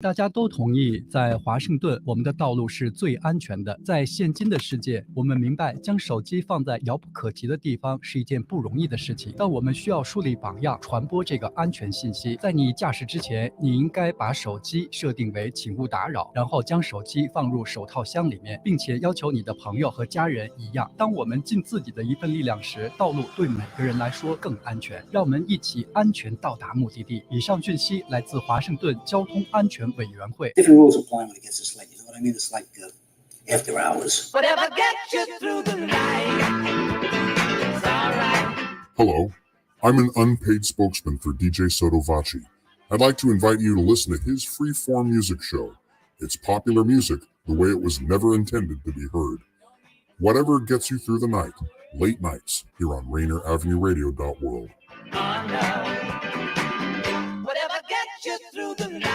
大家都同意，在华盛顿，我们的道路是最安全的。在现今的世界，我们明白将手机放在遥不可及的地方是一件不容易的事情，但我们需要树立榜样，传播这个安全信息。在你驾驶之前，你应该把手机设定为请勿打扰，然后将手机放入手套箱里面，并且要求你的朋友和家人一样。当我们尽自己的一份力量时，道路对每个人来说更安全。让我们一起安全到达目的地。以上讯息来自华盛顿交通安全委员会。 Different rules apply when it gets this late. You know what I mean? It's like after hours. Whatever gets you through the night, it's all right. Hello, I'm an unpaid spokesman for DJ Sotovaci. I'd like to invite you to listen to his free-form music show. It's popular music the way it was never intended to be heard. Whatever gets you through the night, late nights, here on Rainier Avenue Radio.world. Whatever gets you through the night.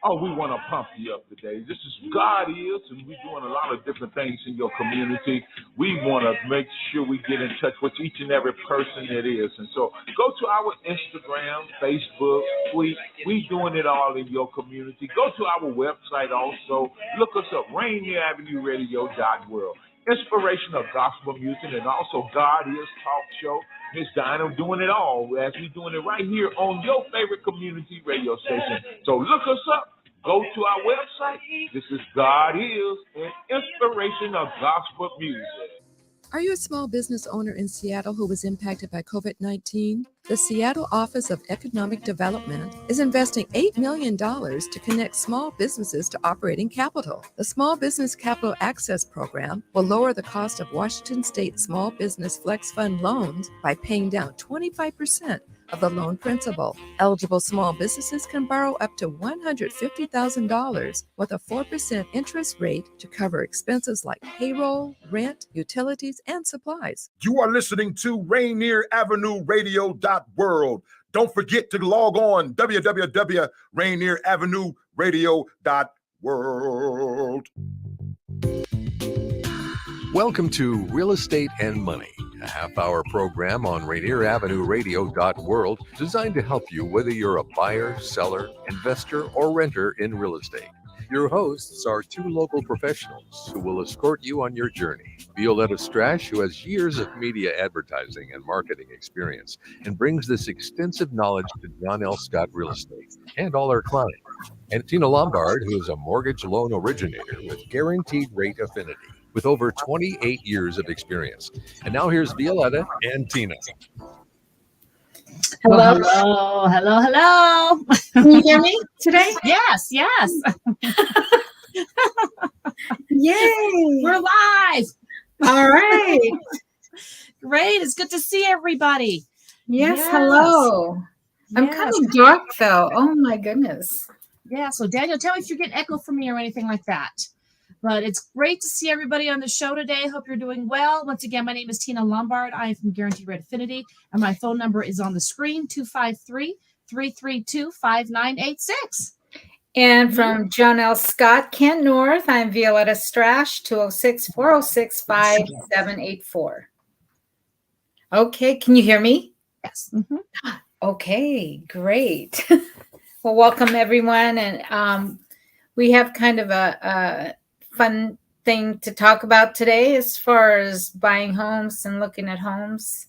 Oh, we want to pump you up today. This is God Is, and we're doing a lot of different things in your community. We want to make sure we get in touch with each and every person that is. And so go to our Instagram, Facebook, tweet. We doing it all in your community. Go to our website also. Look us up, Rainier Avenue Radio.world. Inspirational gospel music and also God Is Talk Show. Miss Dinah doing it all as we doing it right here on your favorite community radio station. So look us up. Go to our website. This is God Is, an inspirational gospel music. Are you a small business owner in Seattle who was impacted by COVID-19? The Seattle Office of Economic Development is investing $8 million to connect small businesses to operating capital. The Small Business Capital Access Program will lower the cost of Washington State Small Business Flex Fund loans by paying down 25% of the loan principal. Eligible small businesses can borrow up to $150,000 with a 4% interest rate to cover expenses like payroll, rent, utilities, and supplies. You are listening to Rainier Avenue Radio.world. Don't forget to log on www.rainieravenueradio.world. Welcome to Real Estate and Money, a half-hour program on Rainier Avenue Radio.world designed to help you whether you're a buyer, seller, investor, or renter in real estate. Your hosts are two local professionals who will escort you on your journey. Violeta Strash, who has years of media advertising and marketing experience and brings this extensive knowledge to John L. Scott Real Estate and all our clients. And Tina Lombard, who is a mortgage loan originator with guaranteed rate Affinity, with over 28 years of experience. And now here's Violeta and Tina. Hello. Can you hear me today? Yes. Yay. We're live. All right. Great. It's good to see everybody. Yes. Hello. I'm kind of dark though. Oh my goodness. Yeah. So Daniel, tell me if you're getting echo from me or anything like that. But it's great to see everybody on the show today. Hope you're doing well. Once again, my name is Tina Lombard. I am from Guaranteed Rate Affinity, and my phone number is on the screen, 253-332-5986. And from John L. Scott, Kent North, I'm Violeta Strash, 206-406-5784. Okay, can you hear me? Yes. Okay, great. Well, welcome everyone. And we have kind of a fun thing to talk about today as far as buying homes and looking at homes.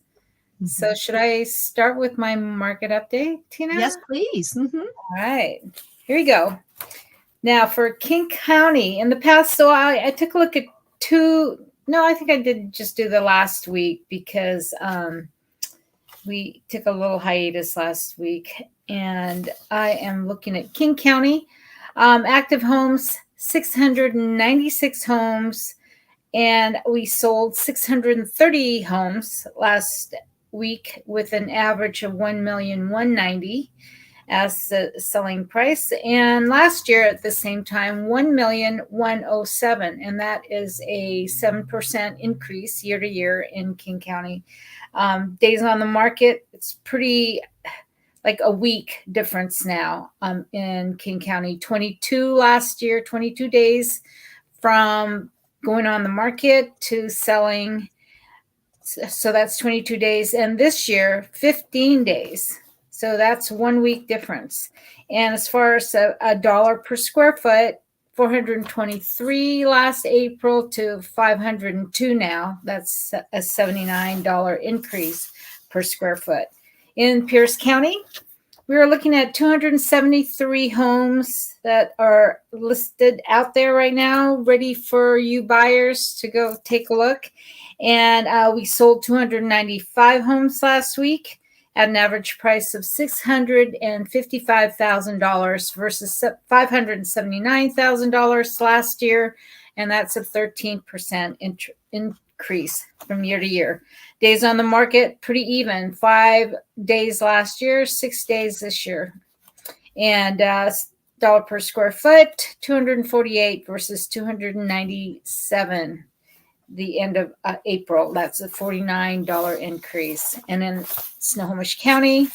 So should I start with my market update, Tina? Yes, please. All right, here we go. Now for King County in the past, so I took a look at I think I did just do the last week because we took a little hiatus last week, and I am looking at King County. Active homes, 696 homes, and we sold 630 homes last week with an average of $1,190,000 as the selling price. And last year at the same time, $1,107,000, and that is a 7% increase year to year in King County. Days on the market, it's pretty like a week difference now in King County. 22 last year, 22 days from going on the market to selling. So that's 22 days. And this year, 15 days. So that's 1 week difference. And as far as a dollar per square foot, 423 last April to 502 now. That's a $79 increase per square foot. In Pierce County, we are looking at 273 homes that are listed out there right now, ready for you buyers to go take a look. And we sold 295 homes last week at an average price of $655,000 versus $579,000 last year. And that's a 13% increase from year to year. Days on the market, pretty even. 5 days last year, 6 days this year. And dollar per square foot, 248 versus 297 the end of April. That's a $49 increase. And in Snohomish County,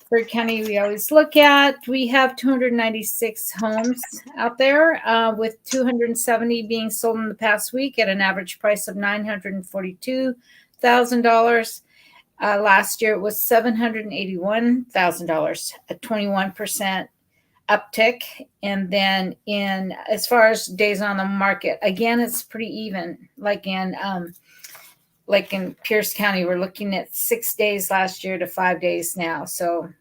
third county we always look at, we have 296 homes out there with 270 being sold in the past week at an average price of $942,000. Last year it was $781,000, a 21% uptick. And then in as far as days on the market, again, it's pretty even. Like in Pierce County, we're looking at 6 days last year to 5 days now. So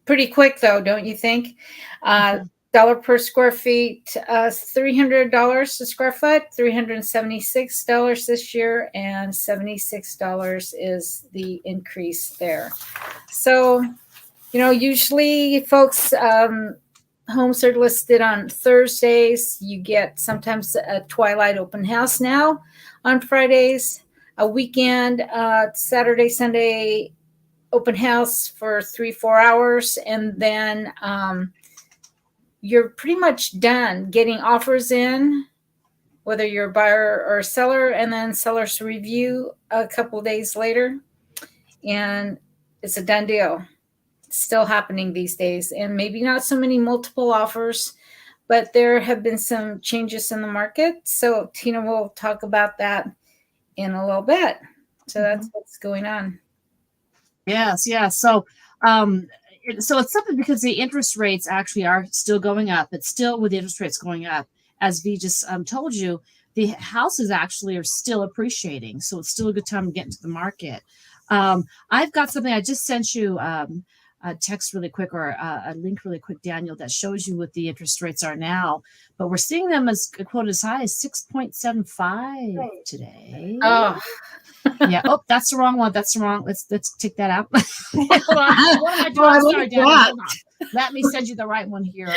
pretty quick though, don't you think? Dollar per square feet, $300 a square foot, $376 this year, and $76 is the increase there. So, usually folks, homes are listed on Thursdays. You get sometimes a twilight open house now on Fridays, a weekend, Saturday, Sunday open house for 3-4 hours. And then you're pretty much done getting offers in, whether you're a buyer or a seller, and then sellers review a couple of days later. And it's a done deal. Still happening these days, and maybe not so many multiple offers, but there have been some changes in the market. So Tina will talk about that in a little bit. So that's what's going on. Yes. So it's something because the interest rates actually are still going up. It's still with the interest rates going up, as V just told you, the houses actually are still appreciating. So it's still a good time to get into the market. I've got something I just sent you a text really quick, or a link really quick, Daniel, that shows you what the interest rates are now. But we're seeing them as quoted as high as 6.75 today. Oh, yeah. Oh, that's the wrong one. That's the wrong. Let's take that out. Hold on. What am I doing? Sorry, Daniel. Hold on. Let me send you the right one here.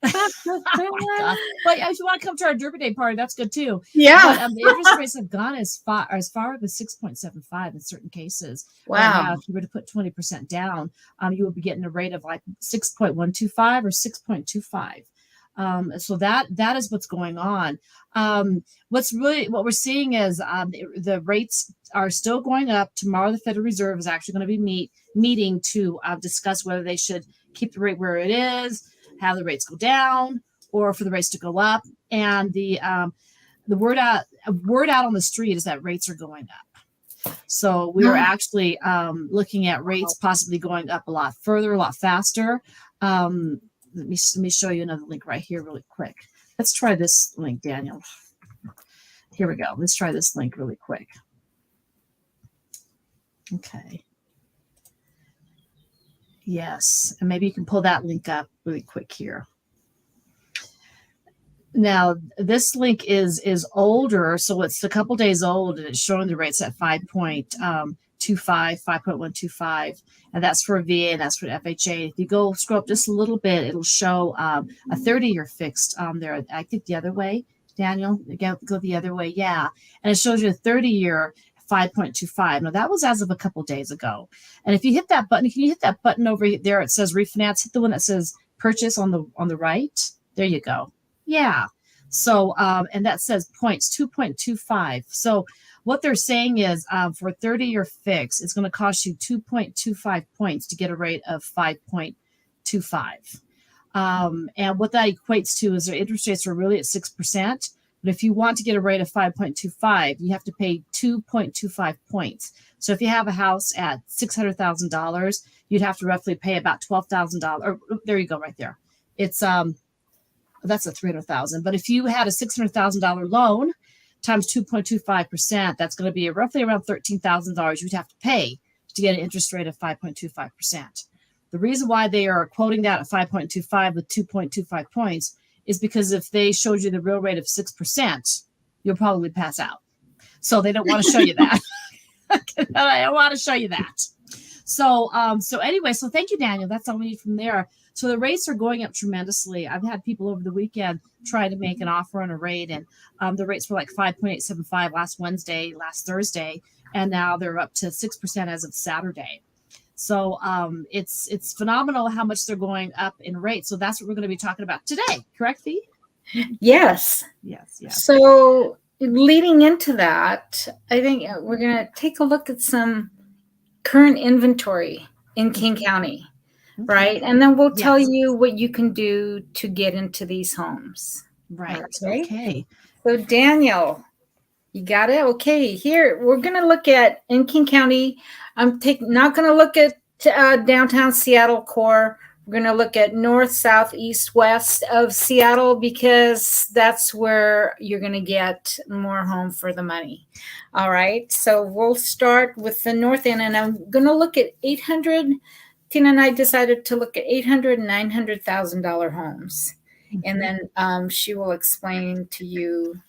Oh my God. But if you want to come to our Derby Day party, that's good too. Yeah. But, the interest rates have gone as far as 6.75 in certain cases. Wow. Right now, if you were to put 20% down, you would be getting a rate of like 6.125 or 6.25. So that is what's going on. What we're seeing is the rates are still going up. Tomorrow, the Federal Reserve is actually going to be meeting to discuss whether they should keep the rate where it is, have the rates go down, or for the rates to go up. And the word out on the street is that rates are going up. So we are actually looking at rates possibly going up a lot further, a lot faster. Let me show you another link right here really quick. Let's try this link, Daniel. Here we go. Let's try this link really quick. Okay. Yes, and maybe you can pull that link up really quick here. Now, this link is older, so it's a couple days old, and it's showing the rates at 5.125, and that's for VA, and that's for FHA. If you go scroll up just a little bit, it'll show a 30-year fixed there. I think the other way, Daniel, go the other way, yeah. And it shows you a 30-year 5.25. Now that was as of a couple days ago. And if you hit that button, can you hit that button over there? It says refinance. Hit the one that says purchase on the right. There you go. Yeah. So and that says points 2.25. So what they're saying is for a 30-year fix, it's going to cost you 2.25 points to get a rate of 5.25. And what that equates to is their interest rates are really at 6%. But if you want to get a rate of 5.25, you have to pay 2.25 points. So if you have a house at $600,000, you'd have to roughly pay about $12,000. Or there you go, right there. It's that's a $300,000. But if you had a $600,000 loan times 2.25%, that's going to be roughly around $13,000 you'd have to pay to get an interest rate of 5.25%. The reason why they are quoting that at 5.25 with 2.25 points is because if they showed you the real rate of 6%, you'll probably pass out. So they don't want to show you that. I don't want to show you that. So anyway, so thank you, Daniel. That's all we need from there. So the rates are going up tremendously. I've had people over the weekend try to make an offer on a rate, and the rates were like 5.875 last Thursday, and now they're up to 6% as of Saturday. So it's phenomenal how much they're going up in rates. So that's what we're going to be talking about today. Correct, Fee? Yes. Yes. So leading into that, I think we're going to take a look at some current inventory in King County, right? And then we'll tell you what you can do to get into these homes. Right. Okay. So Daniel, you got it? Okay. Here, we're going to look at in King County. I'm not going to look at downtown Seattle core. We're going to look at north, south, east, west of Seattle because that's where you're going to get more home for the money. All right. So we'll start with the north end, and I'm going to look at 800. Tina and I decided to look at $800,000 and $900,000 homes, and then she will explain to you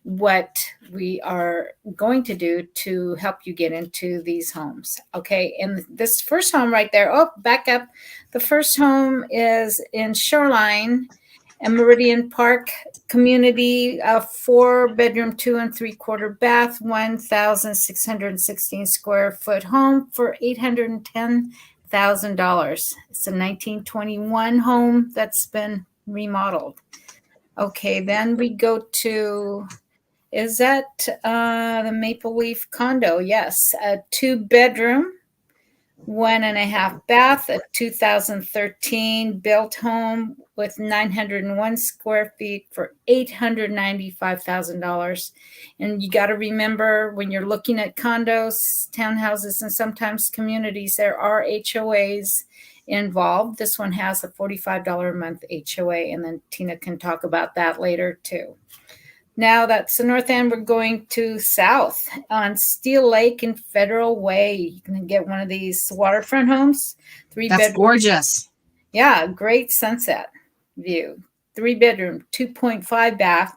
what we are going to do to help you get into these homes. Okay. And this first home right there, back up. The first home is in Shoreline and Meridian Park community, a 4-bedroom, 2 3/4 bath, 1,616 square foot home for $810,000. It's a 1921 home that's been remodeled. Okay. Then we go to, is that the Maple Leaf condo? Yes, a 2-bedroom, 1.5 bath, a 2013 built home with 901 square feet for $895,000. And you got to remember when you're looking at condos, townhouses, and sometimes communities, there are HOAs involved. This one has a $45 a month HOA, and then Tina can talk about that later too. Now that's the north end. We're going to south on Steel Lake and Federal Way. You can get one of these waterfront homes. 3-bedroom. That's gorgeous. Yeah, great sunset view. 3-bedroom, 2.5 bath,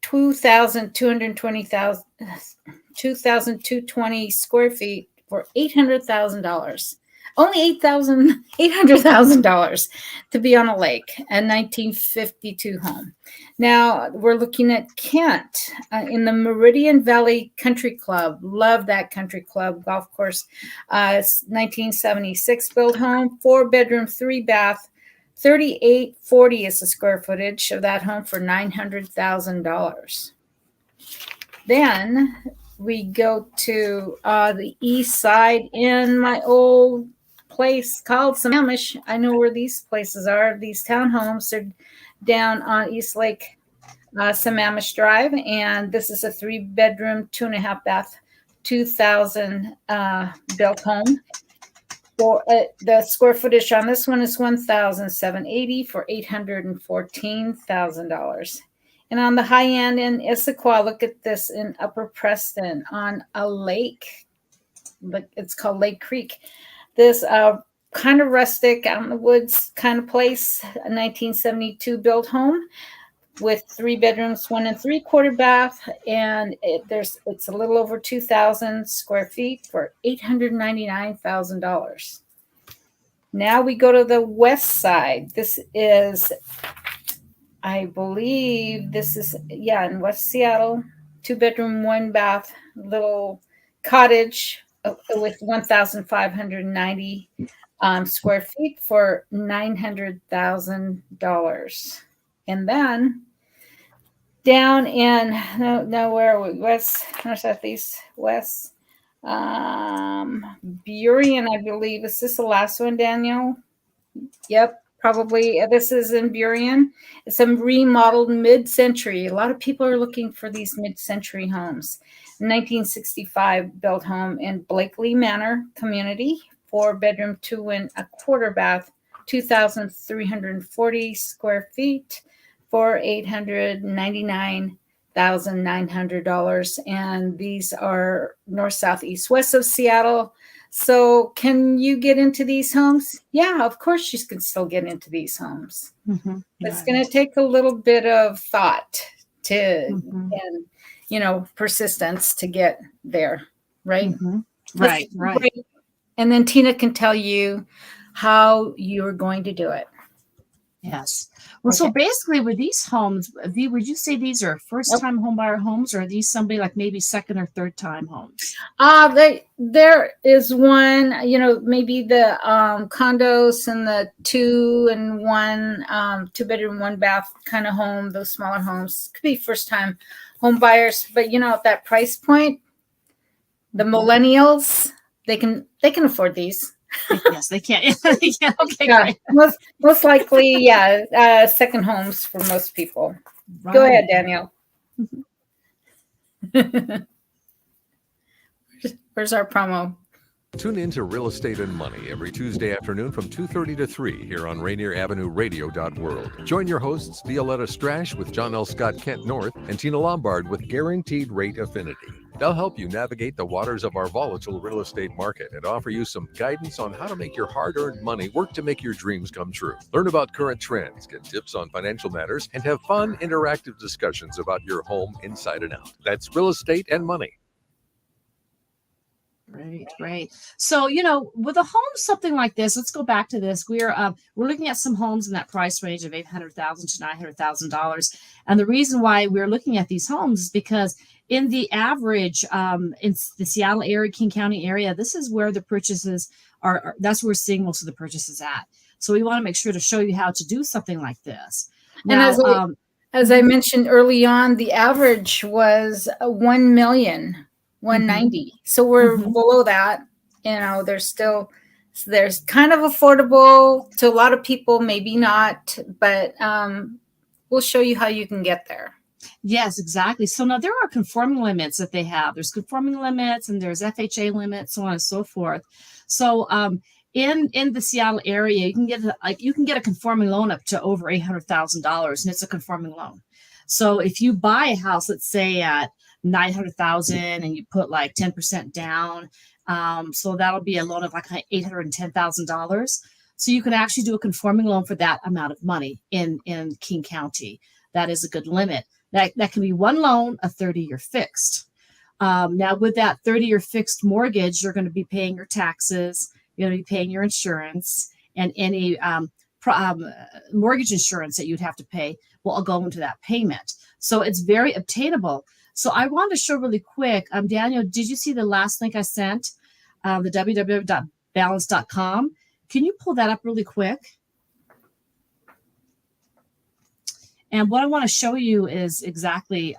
2,220 square feet for $800,000. Only $800,000 to be on a lake, a 1952 home. Now we're looking at Kent in the Meridian Valley Country Club. Love that country club golf course. It's 1976 built home, 4-bedroom, 3-bath, 3,840 is the square footage of that home for $900,000. Then we go to the east side in my old place called Sammamish. I know where these places are. These townhomes are down on East Lake Sammamish Drive, and this is a 3-bedroom, 2.5 bath, 2000 built home. For the square footage on this one is 1,780 for $814,000. And on the high end in Issaquah, look at this in Upper Preston on a lake. But it's called Lake Creek. This kind of rustic, out in the woods kind of place, a 1972 built home with 3 bedrooms, 1 3/4 bath, and it's a little over 2,000 square feet for $899,000. Now we go to the west side. This is, I believe, in West Seattle, 2-bedroom, 1 bath, little cottage with 1,590 square feet for $900,000. And then down in, where are we? West, north, south, east, west. Burien, I believe. Is this the last one, Daniel? Yep. Probably this is in Burien. It's a remodeled mid-century. A lot of people are looking for these mid-century homes. 1965 built home in Blakely Manor community, 4-bedroom, 2 and a quarter bath, 2,340 square feet for $899,900. And these are north, south, east, west of Seattle. So can you get into these homes? Yeah, of course you can still get into these homes. Mm-hmm. It's going to take a little bit of thought and, persistence to get there, right? Mm-hmm. Right. And then Tina can tell you how you're going to do it. Yes. Well, so basically with these homes, would you say these are first-time home buyer homes, or are these somebody like maybe second or third-time homes? There is one, maybe the condos and the 2 and 1, 2-bedroom, 1-bath kind of home, those smaller homes could be first-time home buyers. But at that price point, the millennials, they can afford these. Yes, they can. Okay, yeah, great. most likely, second homes for most people. Right. Go ahead, Daniel. Where's our promo? Tune in to Real Estate and Money every Tuesday afternoon from 2:30 to 3 here on Rainier Avenue Radio.world. Join your hosts Violeta Strash with John L. Scott Kent North and Tina Lombard with Guaranteed Rate Affinity. They'll help you navigate the waters of our volatile real estate market and offer you some guidance on how to make your hard-earned money work to make your dreams come true. Learn about current trends, get tips on financial matters, and have fun, interactive discussions about your home inside and out. That's Real Estate and Money. Right. So, with a home, something like this, let's go back to this. We're looking at some homes in that price range of $800,000 to $900,000. And the reason why we're looking at these homes is because in the average, in the Seattle area, King County area, this is where the purchases are. That's where we're seeing most of the purchases at. So we want to make sure to show you how to do something like this. Now, and as I mentioned early on, the average was 1,190,000. So we're below that. There's kind of affordable to a lot of people, maybe not, but we'll show you how you can get there. Yes, exactly. So now there are conforming limits that they have. There's conforming limits and there's FHA limits, so on and so forth. So in the Seattle area, you can get a conforming loan up to over $800,000, and it's a conforming loan. So if you buy a house, let's say at $900,000, and you put like 10% down, so that'll be a loan of like $810,000. So you can actually do a conforming loan for that amount of money in King County. That is a good limit. That can be one loan, a 30-year fixed. Now, with that 30-year fixed mortgage, you're going to be paying your taxes, you're going to be paying your insurance, and any mortgage insurance that you'd have to pay will all go into that payment. So it's very obtainable. So I wanted to show really quick. Daniel, did you see the last link I sent? The www.balance.com. Can you pull that up really quick? And what I want to show you is exactly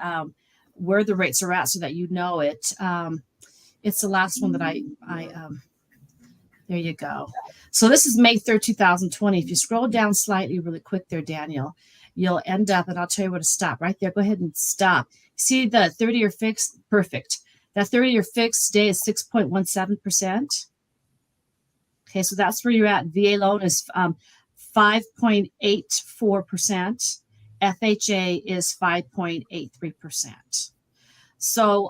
where the rates are at so that you know it. It's the last one that I there you go. So this is May 3rd, 2020. If you scroll down slightly really quick there, Daniel, you'll end up, and I'll tell you where to stop. Right there, go ahead and stop. See the 30-year fixed? Perfect. That 30-year fixed today is 6.17%. Okay, so that's where you're at. VA loan is 5.84%. FHA is 5.83%. So,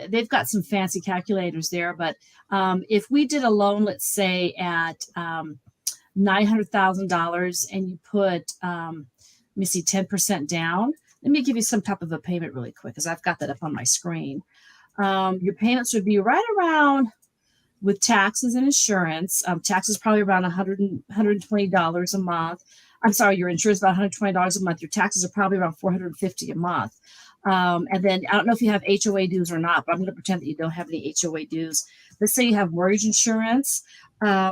they've got some fancy calculators there, but if we did a loan, let's say at $900,000 and you put, 10% down, let me give you some type of a payment really quick because I've got that up on my screen. Your payments would be right around, with taxes and insurance, taxes probably around $120 a month. I'm sorry, your insurance is about $120 a month. Your taxes are probably around $450 a month. And then I don't know if you have HOA dues or not, but I'm going to pretend that you don't have any HOA dues. Let's say you have mortgage insurance here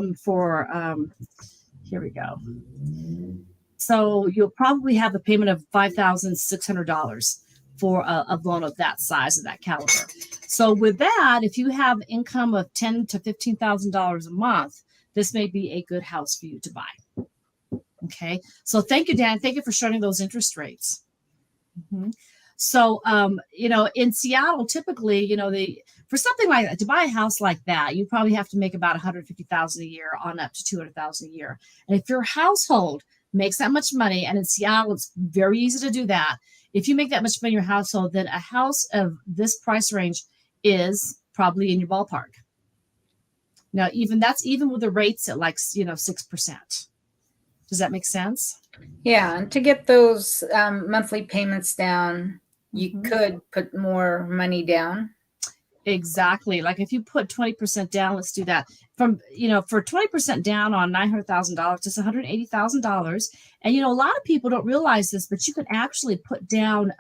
we go. So you'll probably have a payment of $5,600 for a loan of that size, of that caliber. So with that, if you have income of $10,000 to $15,000 a month, this may be a good house for you to buy. Okay. So thank you, Dan. Thank you for showing those interest rates. Mhm. So, in Seattle, typically, for something like that, to buy a house like that, you probably have to make about $150,000 a year on up to $200,000 a year. And if your household makes that much money, and in Seattle, it's very easy to do that. If you make that much money in your household, then a house of this price range is probably in your ballpark. Now, even with the rates at 6%. Does that make sense? Yeah, and to get those monthly payments down, you could put more money down. Exactly. Like if you put 20% down, let's do that. For 20% down on $900,000, it's $180,000. And, a lot of people don't realize this, but you can actually put down,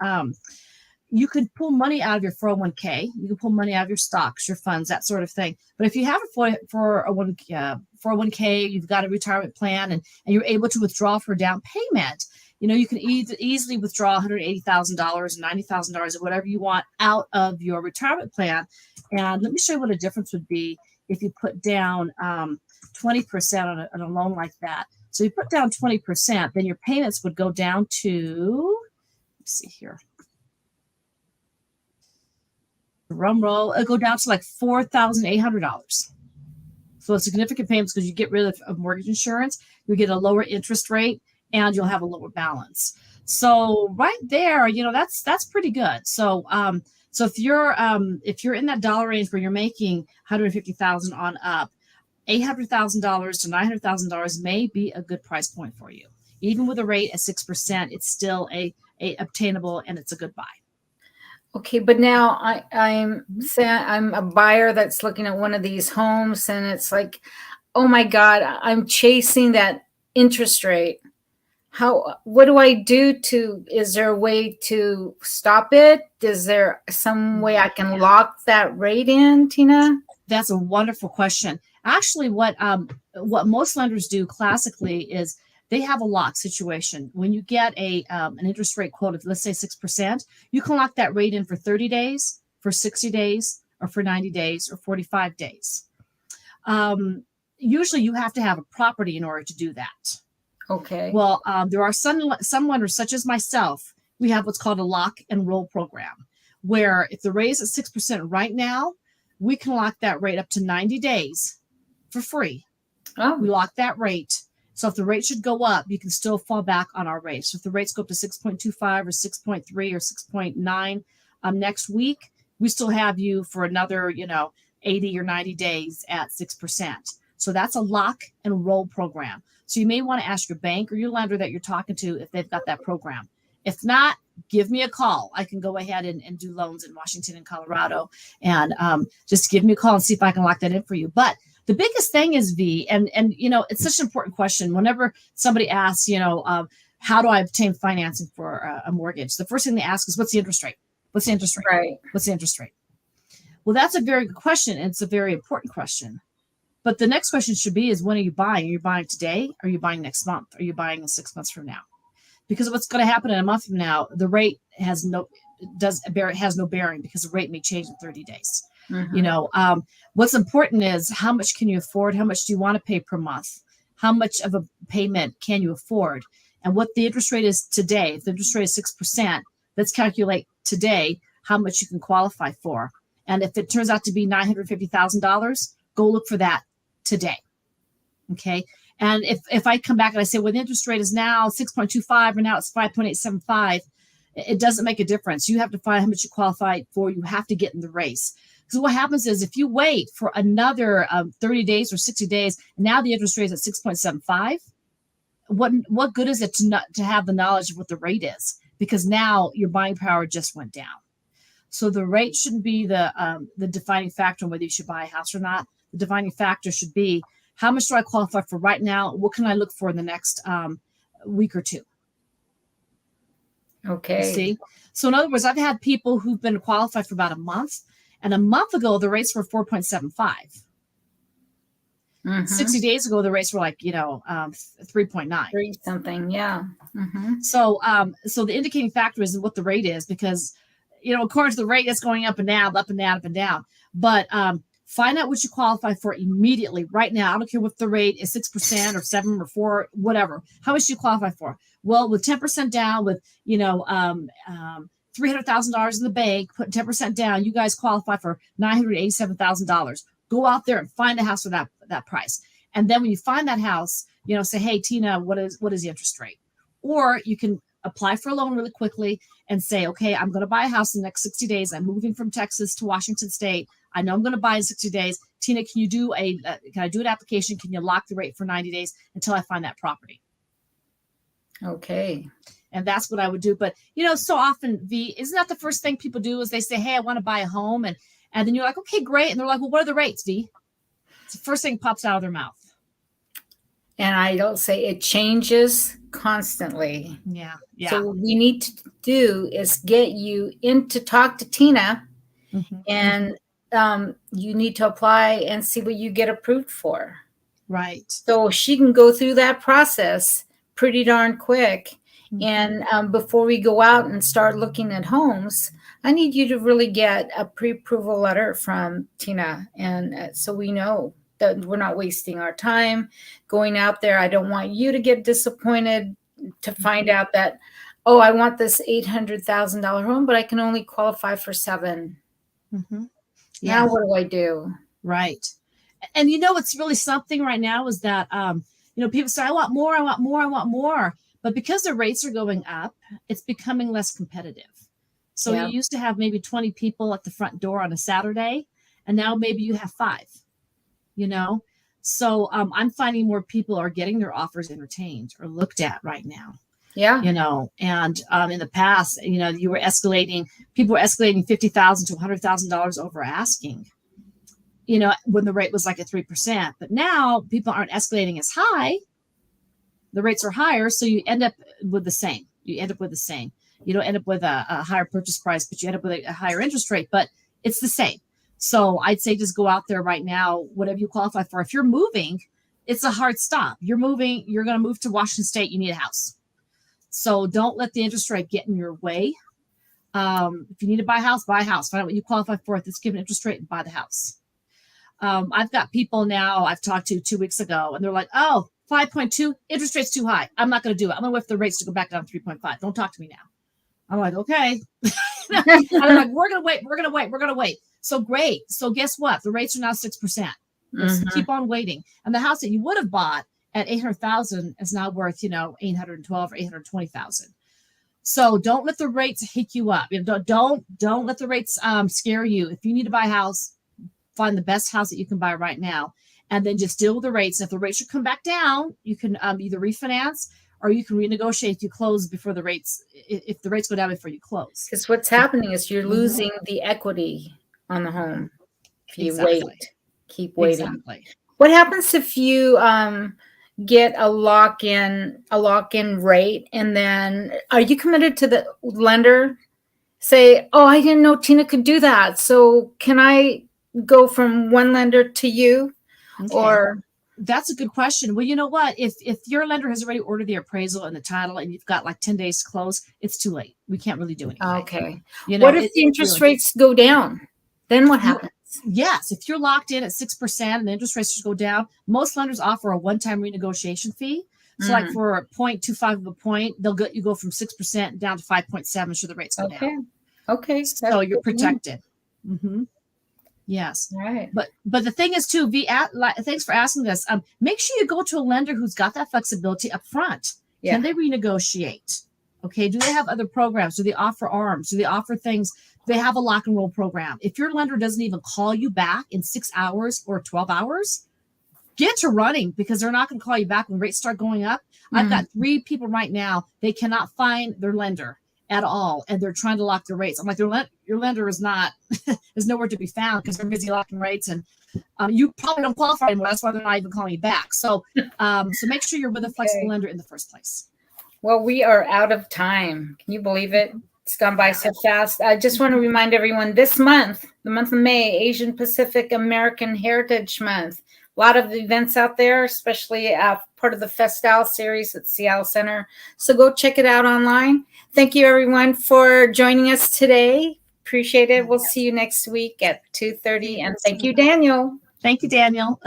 you can pull money out of your 401k. You can pull money out of your stocks, your funds, that sort of thing. But if you have a 401k, you've got a retirement plan, and you're able to withdraw for a down payment, you can easily withdraw $180,000, $90,000, or whatever you want out of your retirement plan. And let me show you what a difference would be if you put down 20% on a loan like that. So you put down 20%, then your payments would go down to, let's see here. Drum roll, it'll go down to like $4,800. So a significant payments because you get rid of mortgage insurance, you get a lower interest rate, and you'll have a lower balance. So right there, that's pretty good. So so if you're in that dollar range where you're making $150,000 on up, $800,000 to $900,000 may be a good price point for you. Even with a rate at 6%, it's still a obtainable, and it's a good buy. Okay, but now I'm a buyer that's looking at one of these homes, and it's like, oh my God, I'm chasing that interest rate. What do I do is there a way to stop it? Is there some way I can lock that rate in, Tina? That's a wonderful question. Actually, what most lenders do classically is they have a lock situation. When you get an interest rate quote of, let's say, 6%, you can lock that rate in for 30 days, for 60 days, or for 90 days, or 45 days. Usually you have to have a property in order to do that. Okay. Well, there are some lenders, such as myself, we have what's called a lock and roll program, where if the rate is at 6% right now, we can lock that rate up to 90 days for free. Oh. We lock that rate. So if the rate should go up, you can still fall back on our rate. So if the rates go up to 6.25 or 6.3 or 6.9 next week, we still have you for another, 80 or 90 days at 6%. So that's a lock and roll program. So you may want to ask your bank or your lender that you're talking to if they've got that program. If not, give me a call. I can go ahead and do loans in Washington and Colorado, and just give me a call and see if I can lock that in for you. But the biggest thing is V, and it's such an important question. Whenever somebody asks, how do I obtain financing for a mortgage? The first thing they ask is, what's the interest rate? What's the interest rate? Right. What's the interest rate? Well, that's a very good question, and it's a very important question. But the next question should be is, when are you buying? Are you buying today? Are you buying next month? Are you buying in 6 months from now? Because what's going to happen in a month from now, the rate has no bearing, because the rate may change in 30 days. Mm-hmm. What's important is, how much can you afford? How much do you want to pay per month? How much of a payment can you afford? And what the interest rate is today. If the interest rate is 6%, let's calculate today how much you can qualify for. And if it turns out to be $950,000, go look for that today. Okay. And if I come back and I say, well, the interest rate is now 6.25 and now it's 5.875, it doesn't make a difference. You have to find how much you qualify for. You have to get in the race. So what happens is, if you wait for another 30 days or 60 days, and now the interest rate is at 6.75, what good is it to have the knowledge of what the rate is? Because now your buying power just went down. So the rate shouldn't be the defining factor on whether you should buy a house or not. The defining factor should be, how much do I qualify for right now? What can I look for in the next week or two? Okay. See? So in other words, I've had people who've been qualified for about a month, and a month ago, the rates were 4.75. Mm-hmm. 60 days ago, the rates were 3.9. 3 something, yeah. Mm-hmm. So the indicating factor is what the rate is, because, according to the rate, it's going up and down, up and down, up and down. But Find out what you qualify for immediately, right now. I don't care what the rate is, 6% or 7 or 4, whatever. How much do you qualify for? Well, with 10% down, with $300,000 in the bank, put 10% down, you guys qualify for $987,000. Go out there and find a house for that price. And then when you find that house, say, hey, Tina, what is the interest rate? Or you can apply for a loan really quickly and say, okay, I'm going to buy a house in the next 60 days. I'm moving from Texas to Washington State. I know I'm going to buy in 60 days. Tina, can I do an application? Can you lock the rate for 90 days until I find that property? Okay. And that's what I would do. But, so often, isn't that the first thing people do is they say, hey, I want to buy a home. And then you're like, okay, great. And they're like, well, what are the rates, V? It's the first thing that pops out of their mouth. And I don't say it changes constantly. Yeah. So what we need to do is get you in to talk to Tina, and you need to apply and see what you get approved for. Right. So she can go through that process pretty darn quick. And before we go out and start looking at homes, I need you to really get a pre-approval letter from Tina. And so we know that we're not wasting our time going out there. I don't want you to get disappointed to find out that, oh, I want this $800,000 home, but I can only qualify for $7. Yeah. Now what do I do? Right. And what's really something right now is that, people say, I want more, I want more, I want more. But because the rates are going up, it's becoming less competitive. So you used to have maybe 20 people at the front door on a Saturday, and now maybe you have 5, So I'm finding more people are getting their offers entertained or looked at right now. Yeah. And in the past, people were escalating $50,000 to $100,000 over asking, when the rate was like at 3%. But now people aren't escalating as high. The rates are higher. So you end up with the same. You don't end up with a higher purchase price, but you end up with a higher interest rate, but it's the same. So I'd say just go out there right now, whatever you qualify for. If you're moving, it's a hard stop. You're going to move to Washington State. You need a house. So don't let the interest rate get in your way. If you need to buy a house, buy a house. Find out what you qualify for at this given interest rate and buy the house. I've got people now I've talked to 2 weeks ago, and they're like, oh, 5.2, interest rate's too high. I'm not going to do it. I'm going to wait for the rates to go back down to 3.5. Don't talk to me now. I'm like, okay. I'm like, we're going to wait. So great. So guess what? The rates are now 6%. Let's keep on waiting. And the house that you would have bought at $800,000 is now worth, $812,000 or $820,000. So don't let the rates hit you up. Don't let the rates scare you. If you need to buy a house, find the best house that you can buy right now, and then just deal with the rates. If the rates should come back down, you can either refinance or you can renegotiate if you close before the rates. If the rates go down before you close, because what's happening is you're losing the equity on the home. If you keep waiting. Exactly. What happens if you get a lock-in rate, and then are you committed to the lender? Say, oh, I didn't know Tina could do that. So can I go from one lender to you? Okay. Or that's a good question. Well, you know what? If your lender has already ordered the appraisal and the title, and you've got like 10 days to close, it's too late. We can't really do anything. Okay. What if the interest rates go down? Then what happens? Yes. If you're locked in at 6% and the interest rates just go down, most lenders offer a one-time renegotiation fee. So like for 0.25 of a point, they'll get you go from 6% down to 5.7 should the rates go down. Okay. So you're protected. Yes. Right. But the thing is too, thanks for asking this. Make sure you go to a lender who's got that flexibility up front. Yeah. Can they renegotiate? Okay. Do they have other programs? Do they offer ARMs? Do they offer things? Do they have a lock and roll program? If your lender doesn't even call you back in 6 hours or 12 hours, get to running, because they're not going to call you back when rates start going up. I've got 3 people right now. They cannot find their lender at all, and they're trying to lock their rates. I'm like, your lender is nowhere to be found because they're busy locking rates, and you probably don't qualify anymore. That's why they're not even calling you back. So make sure you're with a flexible lender in the first place. Well, we are out of time. Can you believe it? It's gone by so fast. I just want to remind everyone, this month, the month of May, Asian Pacific American Heritage Month. A lot of events out there, especially part of the Festal series at Seattle Center. So go check it out online. Thank you, everyone, for joining us today Appreciate it. We'll see you next week at 2:30. And thank you, Daniel. Thank you, Daniel.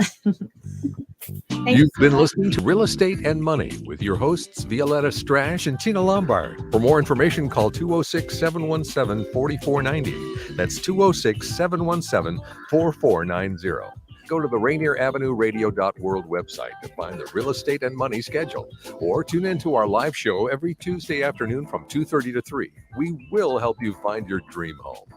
You've been listening to Real Estate and Money with your hosts, Violeta, Strash, and Tina Lombard. For more information, call 206-717-4490. That's 206-717-4490. Go to the Rainier Avenue Radio.world website to find the Real Estate and Money schedule, or tune in to our live show every Tuesday afternoon from 2:30 to 3. We will help you find your dream home.